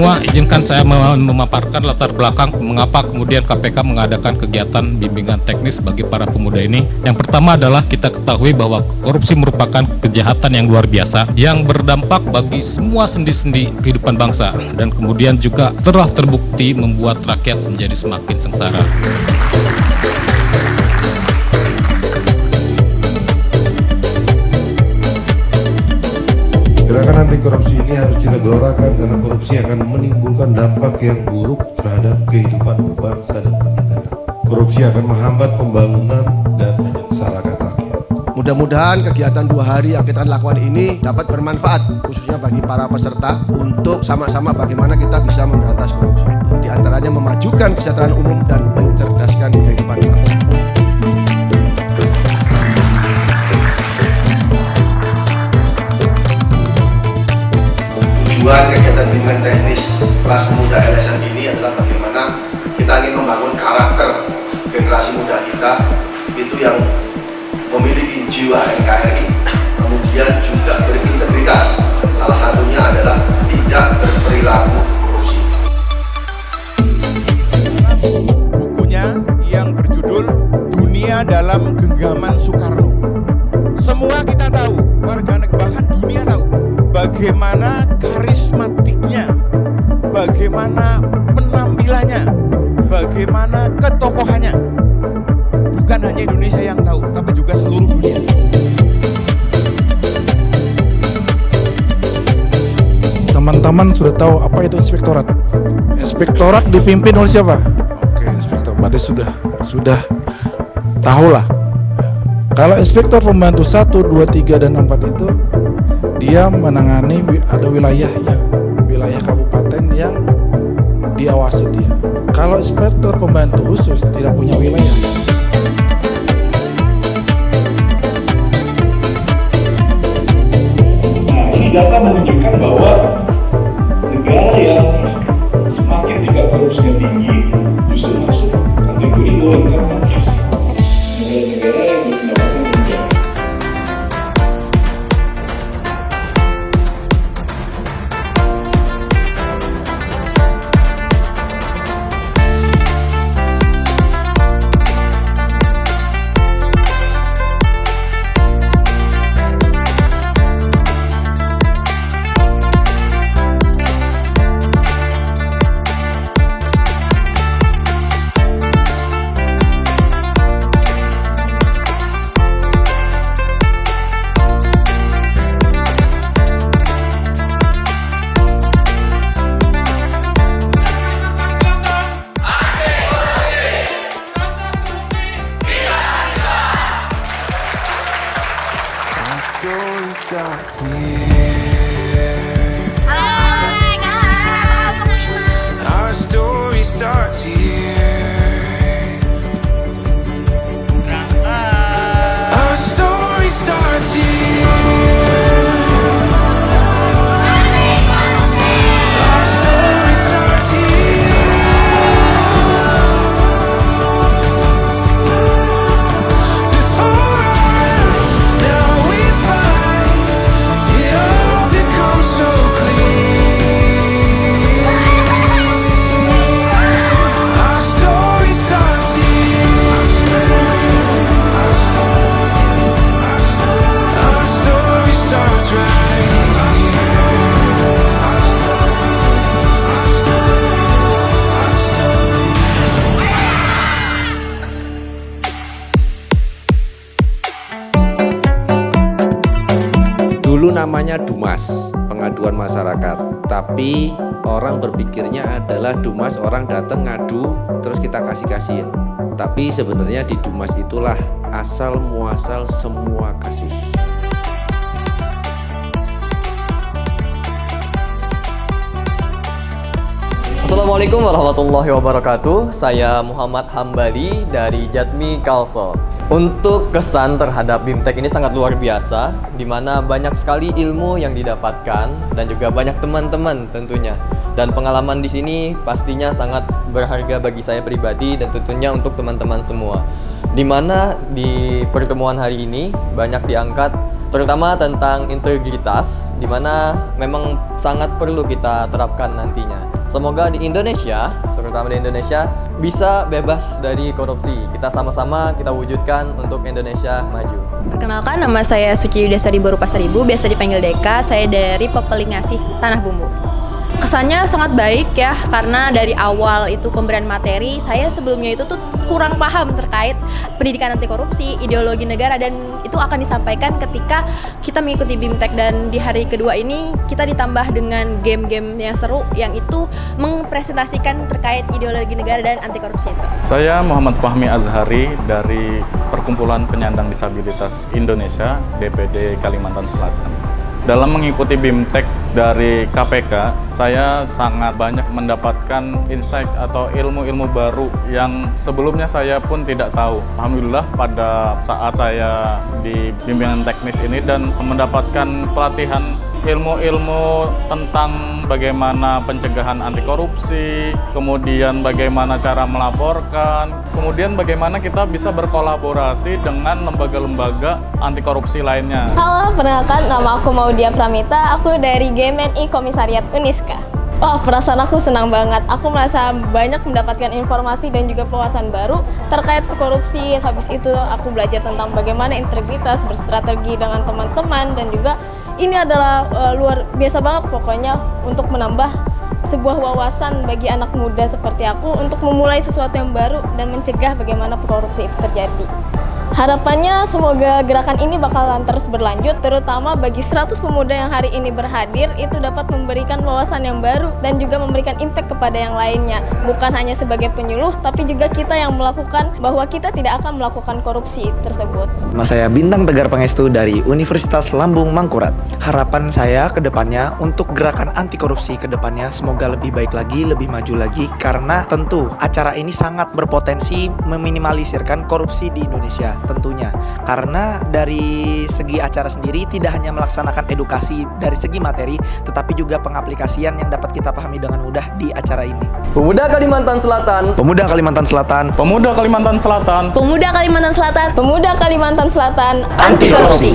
semua, izinkan saya memaparkan latar belakang mengapa kemudian KPK mengadakan kegiatan bimbingan teknis bagi para pemuda ini. Yang pertama adalah kita ketahui bahwa korupsi merupakan kejahatan yang luar biasa yang berdampak bagi semua sendi-sendi kehidupan bangsa dan kemudian juga telah terbukti membuat rakyat menjadi semakin sengsara. Gerakan anti korupsi ini harus kita gelorakan karena korupsi akan menimbulkan dampak yang buruk terhadap kehidupan berbangsa dan bernegara. Korupsi akan menghambat pembangunan dan menyengsarakan rakyat. Mudah-mudahan kegiatan 2 hari yang kita lakukan ini dapat bermanfaat khususnya bagi para peserta untuk sama-sama bagaimana kita bisa memberantas korupsi. Di antaranya memajukan kesejahteraan umum dan mencerdaskan kehidupan bangsa. Tujuan kegiatan bimbingan teknis kelas pemuda LSM ini adalah bagaimana kita ingin membangun karakter generasi muda kita itu yang memiliki jiwa NKRI, kemudian juga berintegritas. Salah satunya adalah tidak berperilaku korupsi. Bukunya yang berjudul Dunia dalam Genggaman Soekarno. Semua kita tahu, warga negara bahkan dunia tahu bagaimana karismatiknya, bagaimana penampilannya, bagaimana ketokohannya. Bukan hanya Indonesia yang tahu, tapi juga seluruh dunia. Teman-teman sudah tahu apa itu inspektorat. Inspektorat dipimpin oleh siapa? Oke, inspektor. Berarti sudah tahu lah. Kalau inspektor pembantu 1, 2, 3, dan 4 itu dia menangani ada wilayah kabupaten yang diawasi dia. Kalau inspektor pembantu khusus tidak punya wilayah. Nah, ini data menunjukkan bahwa negara yang semakin tingkat korupsinya tinggi justru masuk kategori low income countries. Negara-negara yang mendapatkan tunjangan. Our story starts here. Our story starts here. Our story starts here. Before our eyes, now we find it all becomes so clear. Our story starts here. Our story starts right here. Dulu namanya Dumas, pengaduan masyarakat. Tapi orang berpikirnya adalah Dumas, orang datang ngadu terus kita kasih-kasihin. Tapi sebenarnya di Dumas itulah asal muasal semua kasus. Assalamualaikum warahmatullahi wabarakatuh. Saya Muhammad Hambali dari Jatmi Kalsel. Untuk kesan terhadap BIMTEK ini sangat luar biasa, di mana banyak sekali ilmu yang didapatkan dan juga banyak teman-teman tentunya. Dan pengalaman di sini pastinya sangat berharga bagi saya pribadi dan tentunya untuk teman-teman semua. Di mana di pertemuan hari ini banyak diangkat terutama tentang integritas, di mana memang sangat perlu kita terapkan nantinya. Semoga di Indonesia, terutama di Indonesia, bisa bebas dari korupsi. Kita sama-sama kita wujudkan untuk Indonesia maju. Perkenalkan, nama saya Suci Yudasari Baru Pasaribu, biasa dipanggil Deka. Saya dari Pepeling Ngasih Tanah Bumbu. Kesannya sangat baik ya, karena dari awal itu pemberian materi, saya sebelumnya itu tuh kurang paham terkait pendidikan anti korupsi, ideologi negara, dan itu akan disampaikan ketika kita mengikuti BIMTEK. Dan di hari kedua ini kita ditambah dengan game-game yang seru yang itu mempresentasikan terkait ideologi negara dan anti korupsi itu. Saya Muhammad Fahmi Azhari dari Perkumpulan Penyandang Disabilitas Indonesia, DPD Kalimantan Selatan. Dalam mengikuti BIMTEK dari KPK, saya sangat banyak mendapatkan insight atau ilmu-ilmu baru yang sebelumnya saya pun tidak tahu. Alhamdulillah pada saat saya di bimbingan teknis ini dan mendapatkan pelatihan ilmu-ilmu tentang bagaimana pencegahan anti korupsi, kemudian bagaimana cara melaporkan, kemudian bagaimana kita bisa berkolaborasi dengan lembaga-lembaga anti korupsi lainnya. Halo, perkenalkan, nama aku Maudia Pramita, aku dari GMNI Komisariat Uniska. Wah, perasaan aku senang banget. Aku merasa banyak mendapatkan informasi dan juga wawasan baru terkait korupsi. Habis itu aku belajar tentang bagaimana integritas, berstrategi dengan teman-teman, dan juga ini adalah luar biasa banget pokoknya untuk menambah sebuah wawasan bagi anak muda seperti aku untuk memulai sesuatu yang baru dan mencegah bagaimana korupsi itu terjadi. Harapannya semoga gerakan ini bakalan terus berlanjut, terutama bagi 100 pemuda yang hari ini berhadir, itu dapat memberikan wawasan yang baru dan juga memberikan impact kepada yang lainnya. Bukan hanya sebagai penyuluh, tapi juga kita yang melakukan bahwa kita tidak akan melakukan korupsi tersebut. Nama saya Bintang Tegar Pangestu dari Universitas Lambung Mangkurat. Harapan saya ke depannya untuk gerakan anti korupsi ke depannya semoga lebih baik lagi, lebih maju lagi, karena tentu acara ini sangat berpotensi meminimalisirkan korupsi di Indonesia. Tentunya karena dari segi acara sendiri tidak hanya melaksanakan edukasi dari segi materi, tetapi juga pengaplikasian yang dapat kita pahami dengan mudah di acara ini. Pemuda Kalimantan Selatan, Pemuda Kalimantan Selatan, Pemuda Kalimantan Selatan, Pemuda Kalimantan Selatan, Pemuda Kalimantan Selatan, anti korupsi.